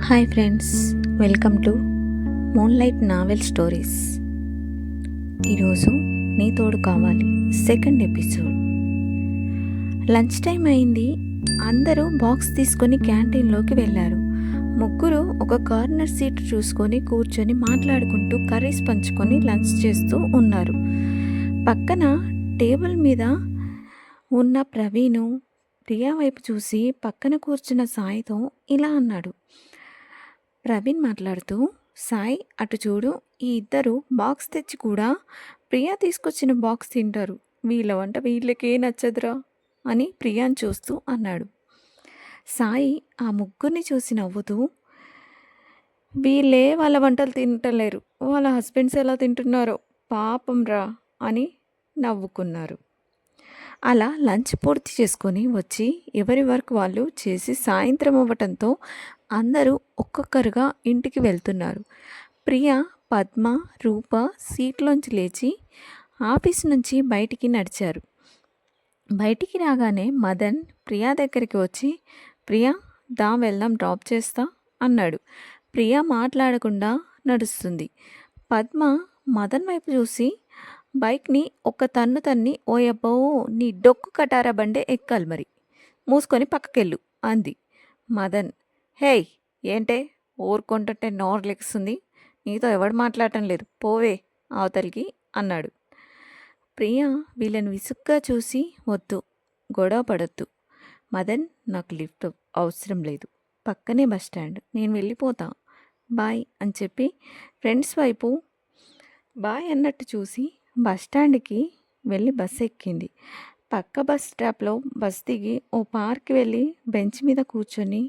Hi friends, welcome to moonlight novel stories. ఈరోజు నీ తోడు కావాలి సెకండ్ ఎపిసోడ్. లంచ్ టైం అయింది. అందరూ బాక్స్ తీసుకొని క్యాంటీన్లోకి వెళ్ళారు. ముగ్గురు ఒక కార్నర్ సీట్ చూసుకొని కూర్చొని మాట్లాడుకుంటూ కర్రీస్ పంచుకొని లంచ్ చేస్తూ ఉన్నారు. పక్కన టేబుల్ మీద ఉన్న ప్రవీణు ప్రియా వైపు చూసి పక్కన కూర్చున్న సాయితో ఇలా అన్నాడు. ప్రవీణ్ మాట్లాడుతూ, సాయి అటు చూడు, ఈ ఇద్దరు బాక్స్ తెచ్చి కూడా ప్రియా తీసుకొచ్చిన బాక్స్ తింటారు. వీళ్ళ వంట వీళ్ళకే నచ్చదురా అని ప్రియాని చూస్తూ అన్నాడు. సాయి ఆ ముగ్గురిని చూసి నవ్వుతూ, వీళ్ళే వాళ్ళ వంటలు తింటలేరు, వాళ్ళ హస్బెండ్స్ ఎలా తింటున్నారో పాపం రా అని నవ్వుకున్నారు. అలా లంచ్ పూర్తి చేసుకొని వచ్చి ఎవరి వర్క్ వాళ్ళు చేసి సాయంత్రం అవ్వటంతో అందరూ ఒక్కొక్కరుగా ఇంటికి వెళ్తున్నారు. ప్రియ, పద్మ, రూప సీట్లోంచి లేచి ఆఫీస్ నుంచి బయటికి నడిచారు. బయటికి రాగానే మదన్ ప్రియా దగ్గరికి వచ్చి, ప్రియా దా వెళ్దాం, డ్రాప్ చేస్తా అన్నాడు. ప్రియ మాట్లాడకుండా నడుస్తుంది. పద్మ మదన్ వైపు చూసి బైక్ని ఒక తన్ను తన్ని, ఓయబ్బో నీ డొక్కు కటారా బండే ఎక్కాలి మరి, మూసుకొని పక్కకెళ్ళు అంది. మదన్, హేయ్ ఏంటే ఊరుకుంటుంటే నోరు లెక్స్తుంది, నీతో ఎవడు మాట్లాడటం లేదు, పోవే అవతలికి అన్నాడు. ప్రియ వీళ్ళని విసుగ్గా చూసి, వద్దు గొడవ పడొద్దు మదన్, నాకు లిఫ్ట్ అవసరం లేదు, పక్కనే బస్టాండ్, నేను వెళ్ళిపోతా, బాయ్ అని చెప్పి ఫ్రెండ్స్ వైపు బాయ్ అన్నట్టు చూసి బస్టాండ్కి వెళ్ళి బస్ ఎక్కింది. పక్క బస్ స్టాప్లో బస్ దిగి ఓ పార్క్ వెళ్ళి బెంచ్ మీద కూర్చొని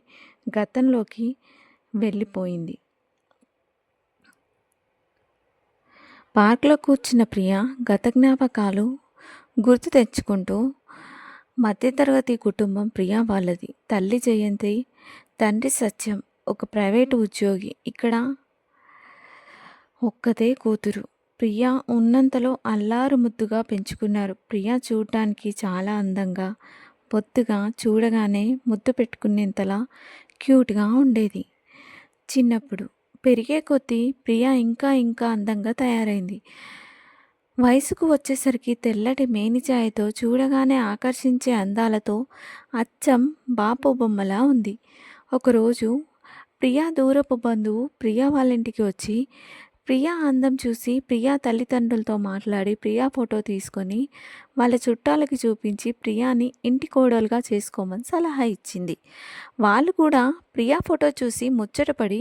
గతంలోకి వెళ్ళిపోయింది. పార్క్లో కూర్చున్న ప్రియ గత జ్ఞాపకాలు గుర్తు తెచ్చుకుంటూ, మధ్యతరగతి కుటుంబం ప్రియ వాళ్ళది. తల్లి జయంతి, తండ్రి సత్యం ఒక ప్రైవేటు ఉద్యోగి, ఇక్కడ ఒక్కతే కూతురు. ప్రియ ఉన్నంతలో అల్లారు ముద్దుగా పెంచుకున్నారు. ప్రియ చూడటానికి చాలా అందంగా, బొత్తుగా, చూడగానే ముద్దు పెట్టుకునేంతలా క్యూట్గా ఉండేది. చిన్నప్పుడు పెరిగే కొద్దీ ప్రియ ఇంకా ఇంకా అందంగా తయారైంది. వయసుకు వచ్చేసరికి తెల్లటి మేనిచాయతో, చూడగానే ఆకర్షించే అందాలతో అచ్చం బాపు బొమ్మలా ఉంది. ఒకరోజు ప్రియా దూరపు బంధువు ప్రియా వాళ్ళింటికి వచ్చి ప్రియా అందం చూసి ప్రియా తల్లిదండ్రులతో మాట్లాడి ప్రియా ఫోటో తీసుకొని వాళ్ళ చుట్టాలకి చూపించి ప్రియాని ఇంటి కోడలుగా చేసుకోమని సలహా ఇచ్చింది. వాళ్ళు కూడా ప్రియా ఫోటో చూసి ముచ్చటపడి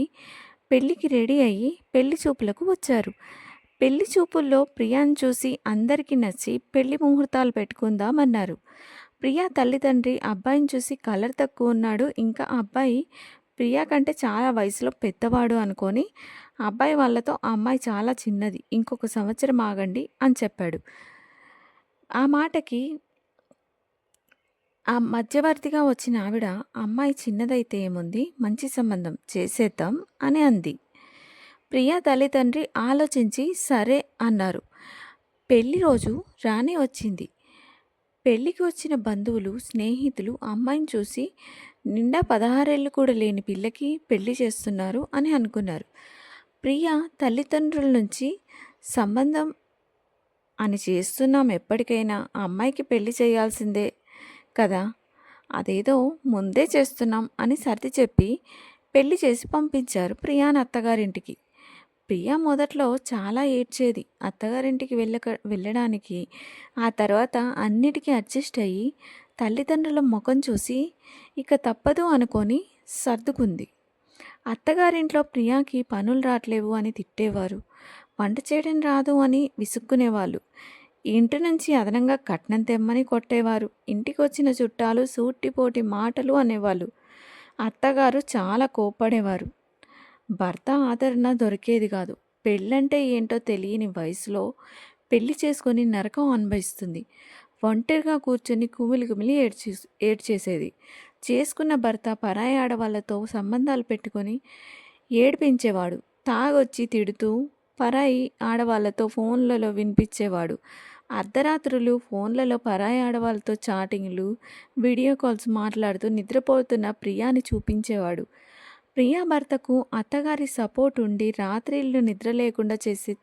పెళ్ళికి రెడీ అయ్యి పెళ్లి చూపులకు వచ్చారు. పెళ్లి చూపుల్లో ప్రియాని చూసి అందరికీ నచ్చి పెళ్లి ముహూర్తాలు పెట్టుకుందామన్నారు. ప్రియా తల్లిదండ్రి అబ్బాయిని చూసి కలర్ తక్కువ ఉన్నాడు, ఇంకా అబ్బాయి ప్రియా కంటే చాలా వయసులో పెద్దవాడు అనుకొని అబ్బాయి వాళ్ళతో ఆ అమ్మాయి చాలా చిన్నది, ఇంకొక సంవత్సరం ఆగండి అని చెప్పాడు. ఆ మాటకి ఆ మధ్యవర్తిగా వచ్చిన ఆవిడ, అమ్మాయి చిన్నదైతే ఏముంది, మంచి సంబంధం చేసేద్దాం అని అంది. ప్రియా తల్లిదండ్రి ఆలోచించి సరే అన్నారు. పెళ్లి రోజు రానే వచ్చింది. పెళ్ళికి వచ్చిన బంధువులు, స్నేహితులు అమ్మాయిని చూసి నిండా 16 ఏళ్ళు కూడా లేని పిల్లకి పెళ్లి చేస్తున్నారు అని అనుకున్నారు. ప్రియ తల్లిదండ్రుల నుంచి సంబంధం అని చేస్తున్నాం, ఎప్పటికైనా ఆ అమ్మాయికి పెళ్లి చేయాల్సిందే కదా, అదేదో ముందే చేస్తున్నాం అని సర్ది చెప్పి పెళ్లి చేసి పంపించారు ప్రియాని అత్తగారింటికి. ప్రియ మొదట్లో చాలా ఏడ్చేది అత్తగారింటికి వెళ్ళడానికి. ఆ తర్వాత అన్నిటికీ అడ్జస్ట్ అయ్యి తల్లిదండ్రుల ముఖం చూసి ఇక తప్పదు అనుకొని సర్దుకుంది. అత్తగారింట్లో ప్రియాకి పనులు రావట్లేవు అని తిట్టేవారు, వంట చేయడం రాదు అని విసుక్కునేవాళ్ళు, ఇంటి నుంచి అదనంగా కట్నం తెమ్మని కొట్టేవారు, ఇంటికి వచ్చిన చుట్టాలు సూటిపోటి మాటలు అనేవాళ్ళు. అత్తగారు చాలా కోప్పడేవారు. భర్త ఆదరణ దొరికేది కాదు. పెళ్ళంటే ఏంటో తెలియని వయసులో పెళ్లి చేసుకొని నరకం అనుభవిస్తుంది. ఒంటరిగా కూర్చొని కుమిలి ఏడ్చేసేది. చేసుకున్న భర్త పరాయి ఆడవాళ్ళతో సంబంధాలు పెట్టుకొని ఏడిపించేవాడు. తాగొచ్చి తిడుతూ పరాయి ఆడవాళ్ళతో ఫోన్లలో వినిపించేవాడు. అర్ధరాత్రులు ఫోన్లలో పరాయి ఆడవాళ్ళతో చాటింగ్లు, వీడియో కాల్స్ మాట్లాడుతూ నిద్రపోతున్న ప్రియాని చూపించేవాడు. ప్రియా భర్తకు అత్తగారి సపోర్ట్ ఉండి రాత్రిళ్ళు నిద్ర లేకుండా చేసి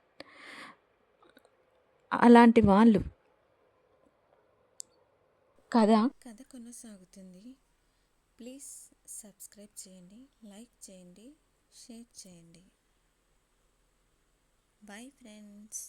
అలాంటి వాళ్ళు కథ కొనసాగుతుంది. ప్లీజ్ సబ్స్క్రైబ్ చేయండి, లైక్ చేయండి, షేర్ చేయండి. Bye friends.